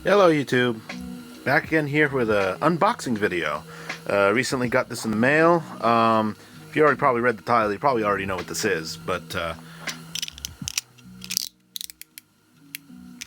Hello YouTube, back again here with an unboxing video. Recently got this in the mail. If you already probably read the title, you probably already know what this is, but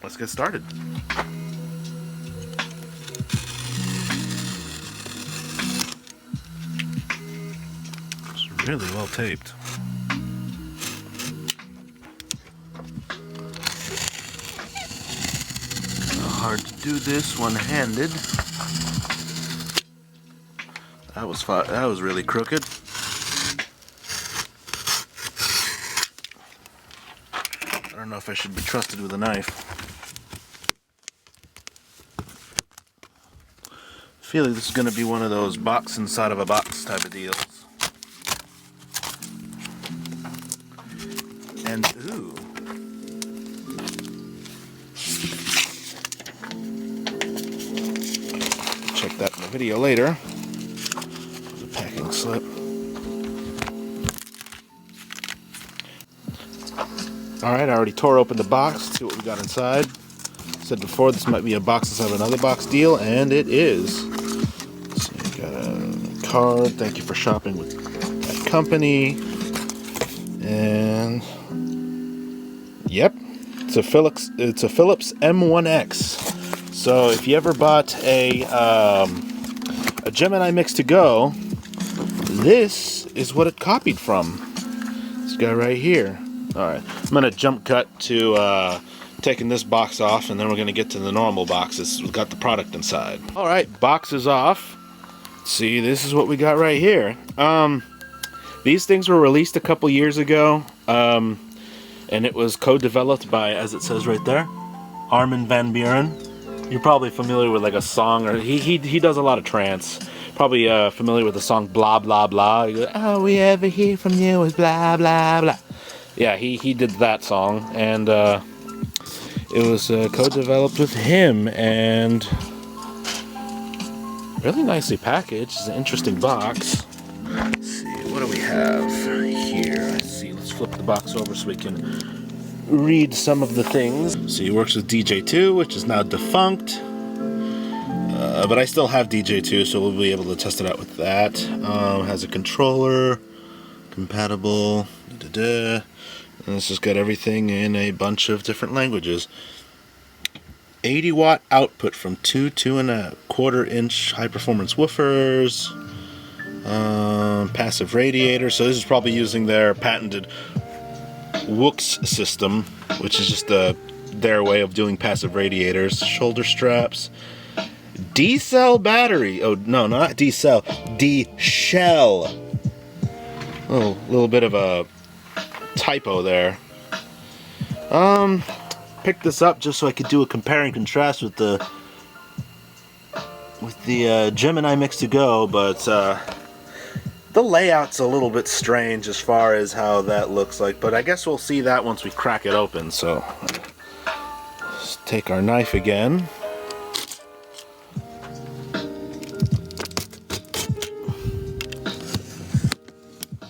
let's get started. It's really well taped. Hard to do this one-handed. That was really crooked. I don't know if I should be trusted with a knife. I feel like this is going to be one of those box inside of a box type of deals. And ooh. Check that in the video later. The packing slip. Alright, I already tore open the box. Let's see what we got inside. Said before this might be a box inside of another box deal, and it is. So you got a card. Thank you for shopping with that company. And yep, it's a Philips M1X. So if you ever bought a Gemini Mix to Go, this is what it copied from. This guy right here. Alright, I'm going to jump cut to taking this box off, and then we're going to get to the normal boxes. We've got the product inside. Alright, box is off. See, this is what we got right here. These things were released a couple years ago, and it was co-developed by, as it says right there, Armin van Buuren. You're probably familiar with like a song, or he does a lot of trance. Probably familiar with the song Blah Blah Blah. He goes, all we ever hear from you is blah blah blah. Yeah, he did that song, and it was co-developed with him, and really nicely packaged. It's an interesting box. Let's see, what do we have here? Let's see, let's flip the box over so we can read some of the things. See, it works with DJ2, which is now defunct, but I still have DJ2, so we'll be able to test it out with that. Has a controller, compatible, and this has got everything in a bunch of different languages. 80 watt output from 2.25 inch high performance woofers, passive radiator. So this is probably using their patented M1X system, which is just their way of doing passive radiators. Shoulder straps, D-cell battery. Oh no, not D-cell, D-shell. Little bit of a typo there. Picked this up just so I could do a compare and contrast with the Gemini Mix to Go, but the layout's a little bit strange as far as how that looks like, but I guess we'll see that once we crack it open. So let's take our knife again.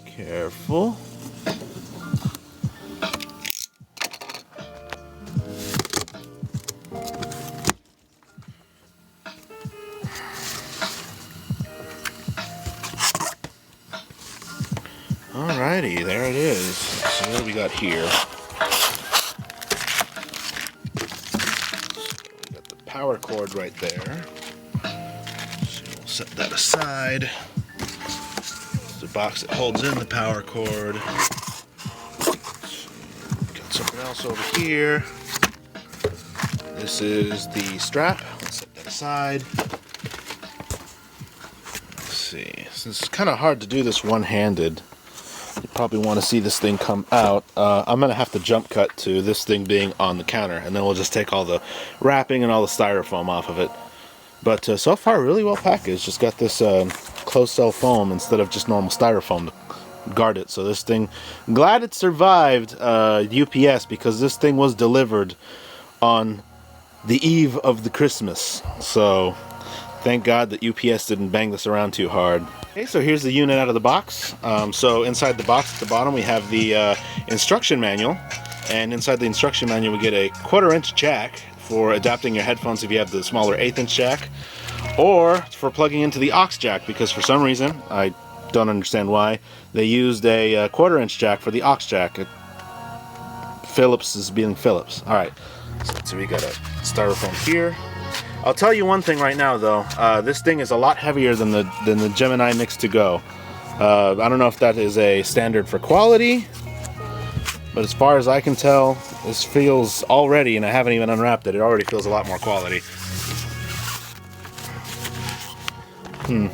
Careful. Alrighty, there it is. So what do we got here? So we got the power cord right there. So we'll set that aside. It's the box that holds in the power cord. Got something else over here. This is the strap. Let's set that aside. Let's see. Since it's kind of hard to do this one-handed, you probably want to see this thing come out. I'm going to have to jump cut to this thing being on the counter, and then we'll just take all the wrapping and all the styrofoam off of it. But so far, really well packaged. Just got this closed cell foam instead of just normal styrofoam to guard it. So this thing, I'm glad it survived UPS, because this thing was delivered on the eve of the Christmas. So thank God that UPS didn't bang this around too hard. Okay, so here's the unit out of the box. So inside the box at the bottom we have the instruction manual, and inside the instruction manual we get a 1/4 inch jack for adapting your headphones if you have the smaller 1/8 inch jack, or for plugging into the aux jack, because for some reason, I don't understand why, they used a 1/4 inch jack for the aux jack. Philips is being Philips. Alright, so we got a styrofoam here. I'll tell you one thing right now though, this thing is a lot heavier than the Gemini Mix-to-Go. I don't know if that is a standard for quality, but as far as I can tell, this feels already, and I haven't even unwrapped it, it already feels a lot more quality. I'm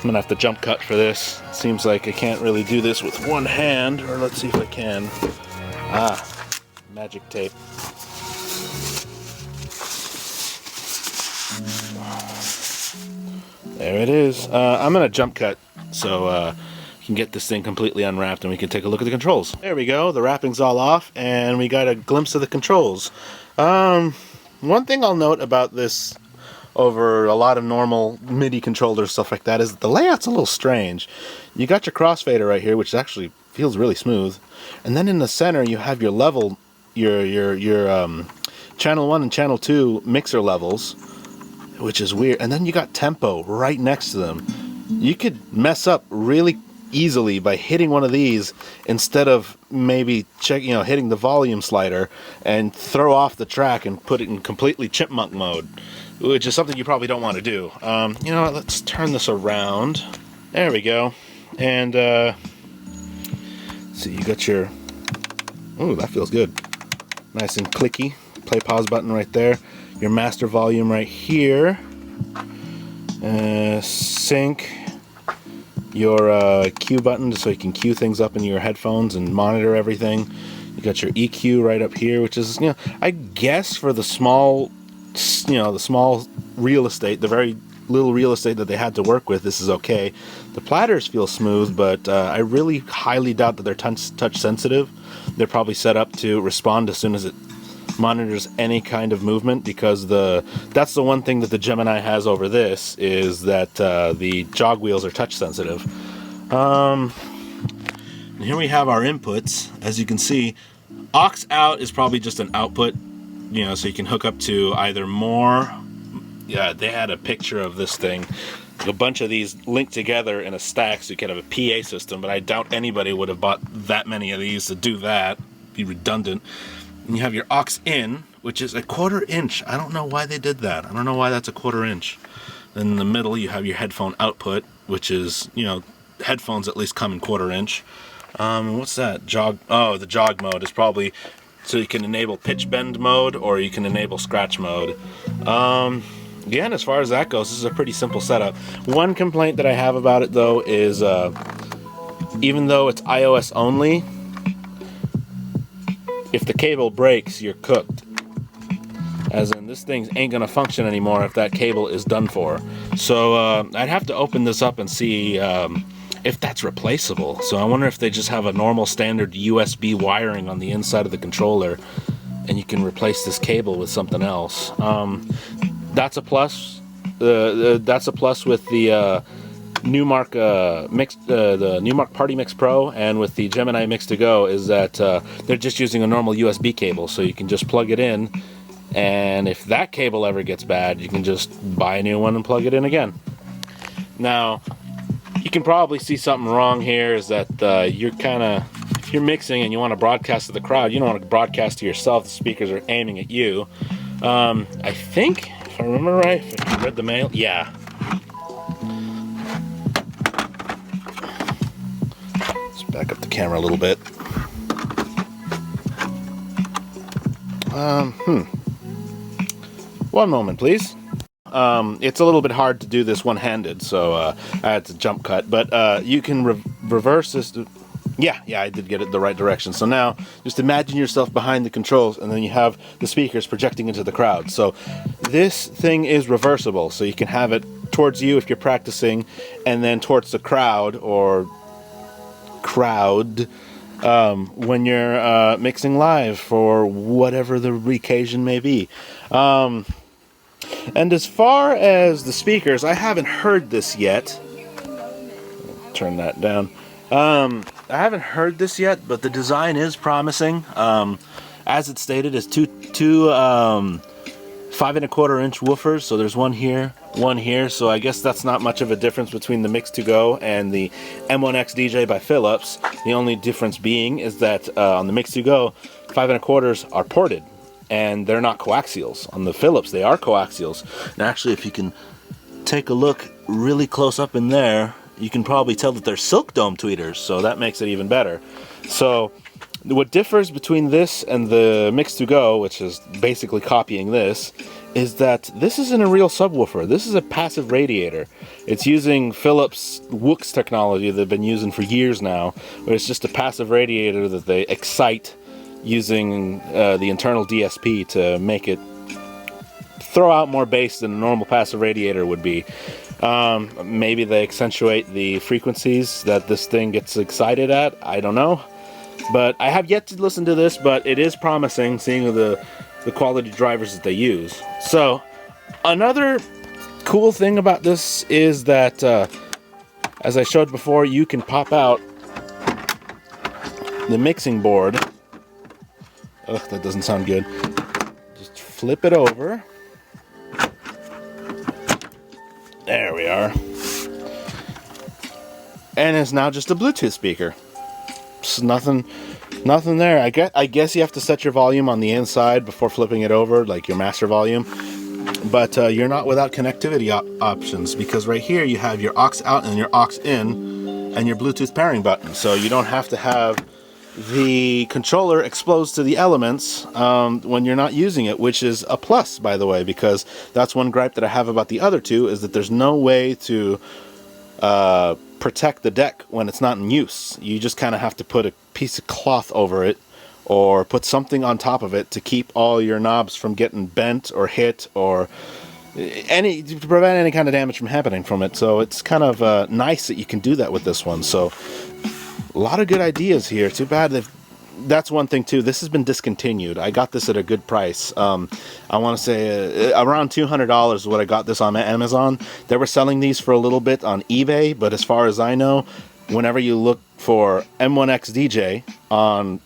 gonna have to jump cut for this. Seems like I can't really do this with one hand, or let's see if I can. Ah, magic tape. There it is. I'm gonna jump cut so we can get this thing completely unwrapped and we can take a look at the controls. There we go. The wrapping's all off and we got a glimpse of the controls. One thing I'll note about this over a lot of normal MIDI controllers, stuff like that, is that the layout's a little strange. You got your crossfader right here, which actually feels really smooth, and then in the center you have your level, your channel 1 and channel 2 mixer levels, which is weird, and then you got tempo right next to them. You could mess up really easily by hitting one of these instead of maybe hitting the volume slider and throw off the track and put it in completely chipmunk mode, which is something you probably don't want to do. You know what, let's turn this around. There we go. And see, you got your, ooh, that feels good. Nice and clicky. Play pause button right there. Your master volume right here. Sync. Your cue button so you can cue things up in your headphones and monitor everything. You got your EQ right up here, which is, I guess for the small, the small real estate, the very little real estate that they had to work with, this is okay. The platters feel smooth, but I really highly doubt that they're touch sensitive. They're probably set up to respond as soon as it monitors any kind of movement, because that's the one thing that the Gemini has over this, is that the jog wheels are touch sensitive. And here we have our inputs. As you can see, aux out is probably just an output, so you can hook up to either more. Yeah, they had a picture of this thing, a bunch of these linked together in a stack so you could have a PA system, but I doubt anybody would have bought that many of these to do that. It'd be redundant. And you have your aux in, which is a 1/4 inch. I don't know why they did that. I don't know why that's a 1/4 inch. Then in the middle you have your headphone output, which is, headphones at least come in 1/4 inch. What's that? Jog. Oh, the jog mode is probably so you can enable pitch bend mode or you can enable scratch mode. Again, as far as that goes, this is a pretty simple setup. One complaint that I have about it though is even though it's iOS only, if the cable breaks, you're cooked. As in, this thing ain't gonna function anymore if that cable is done for. So I'd have to open this up and see if that's replaceable. So I wonder if they just have a normal standard USB wiring on the inside of the controller and you can replace this cable with something else. That's a plus. That's a plus with the Numark the Numark Party Mix Pro, and with the Gemini Mix-to-Go, is that they're just using a normal USB cable, so you can just plug it in, and if that cable ever gets bad, you can just buy a new one and plug it in again. Now, you can probably see something wrong here, is that you're if you're mixing and you want to broadcast to the crowd, you don't want to broadcast to yourself. The speakers are aiming at you. I think, if I remember right, if I read the mail, yeah. Let's back up the camera a little bit. One moment, please. It's a little bit hard to do this one-handed, so I had to jump cut, but you can reverse this. Yeah, I did get it the right direction. So now, just imagine yourself behind the controls, and then you have the speakers projecting into the crowd. So this thing is reversible, so you can have it towards you if you're practicing, and then towards the crowd, or when you're mixing live for whatever the occasion may be. And as far as the speakers, I haven't heard this yet. Turn that down. I haven't heard this yet, but the design is promising. I as it stated, is two 5 1/4 inch woofers. So there's one here, one here. So I guess that's not much of a difference between the Mix2Go and the M1X-DJ by Philips. The only difference being is that on the Mix2Go, 5 1/4s are ported, and they're not coaxials. On the Philips, they are coaxials. And actually, if you can take a look really close up in there, you can probably tell that they're silk dome tweeters, so that makes it even better. So what differs between this and the Mix2Go, which is basically copying this, is that this isn't a real subwoofer. This is a passive radiator. It's using Philips WUX technology that they've been using for years now, where it's just a passive radiator that they excite using the internal DSP to make it throw out more bass than a normal passive radiator would be. Maybe they accentuate the frequencies that this thing gets excited at. I don't know. But I have yet to listen to this, but it is promising, seeing the quality drivers that they use. So, another cool thing about this is that, as I showed before, you can pop out the mixing board. Ugh, that doesn't sound good. Just flip it over. There we are. And it's now just a Bluetooth speaker. Just nothing there. I guess you have to set your volume on the inside before flipping it over, like your master volume. But you're not without connectivity options, because right here you have your aux out and your aux in and your Bluetooth pairing button. So you don't have to have the controller exposed to the elements when you're not using it, which is a plus, by the way, because that's one gripe that I have about the other two, is that there's no way to protect the deck when it's not in use. You just kind of have to put a piece of cloth over it or put something on top of it to keep all your knobs from getting bent or hit, or to prevent any kind of damage from happening from it. So it's kind of nice that you can do that with this one. So a lot of good ideas here. Too bad that's one thing too. This has been discontinued. I got this at a good price. I want to say around $200 is what I got this on Amazon. They were selling these for a little bit on eBay, but as far as I know, whenever you look for M1X-DJ on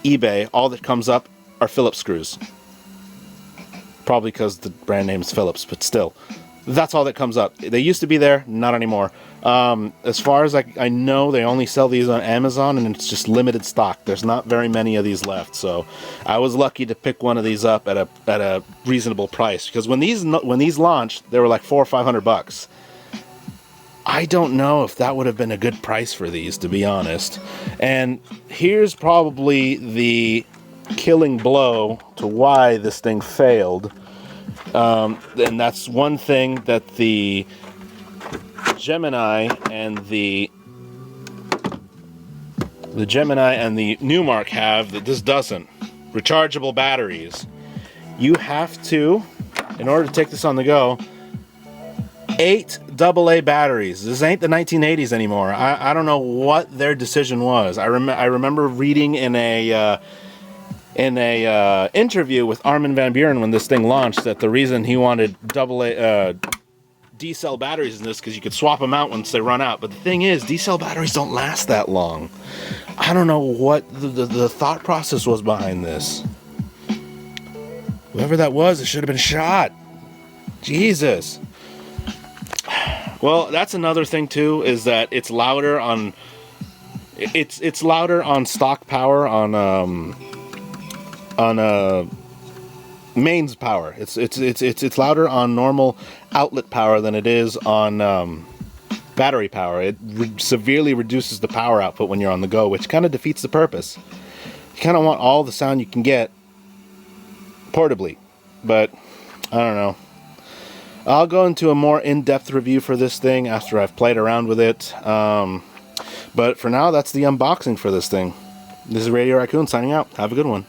eBay, all that comes up are Phillips screws. Probably because the brand name is Phillips, but still, that's all that comes up. They used to be there, not anymore. As far as I know, they only sell these on Amazon, and it's just limited stock. There's not very many of these left, so I was lucky to pick one of these up at a reasonable price, because when these launched, they were like $400 or $500. I don't know if that would have been a good price for these, to be honest. And here's probably the killing blow to why this thing failed. And that's one thing that the Gemini and the Numark have that this doesn't. Rechargeable batteries. You have to, in order to take this on the go, 8 AA batteries. This ain't the 1980s anymore. I don't know what their decision was. I remember reading in a interview with Armin van Buuren when this thing launched that the reason he wanted AA D-cell batteries in this because you could swap them out once they run out. But the thing is, D-cell batteries don't last that long. I don't know what the thought process was behind this. Whoever that was, it should have been shot. Jesus. Well, that's another thing too, is that it's louder on it's louder on stock power, on mains power. It's louder on normal outlet power than it is on battery power. It severely reduces the power output when you're on the go, which kind of defeats the purpose. You kind of want all the sound you can get portably, but I don't know. I'll go into a more in-depth review for this thing after I've played around with it. But for now, that's the unboxing for this thing. This is Radio Raccoon signing out. Have a good one.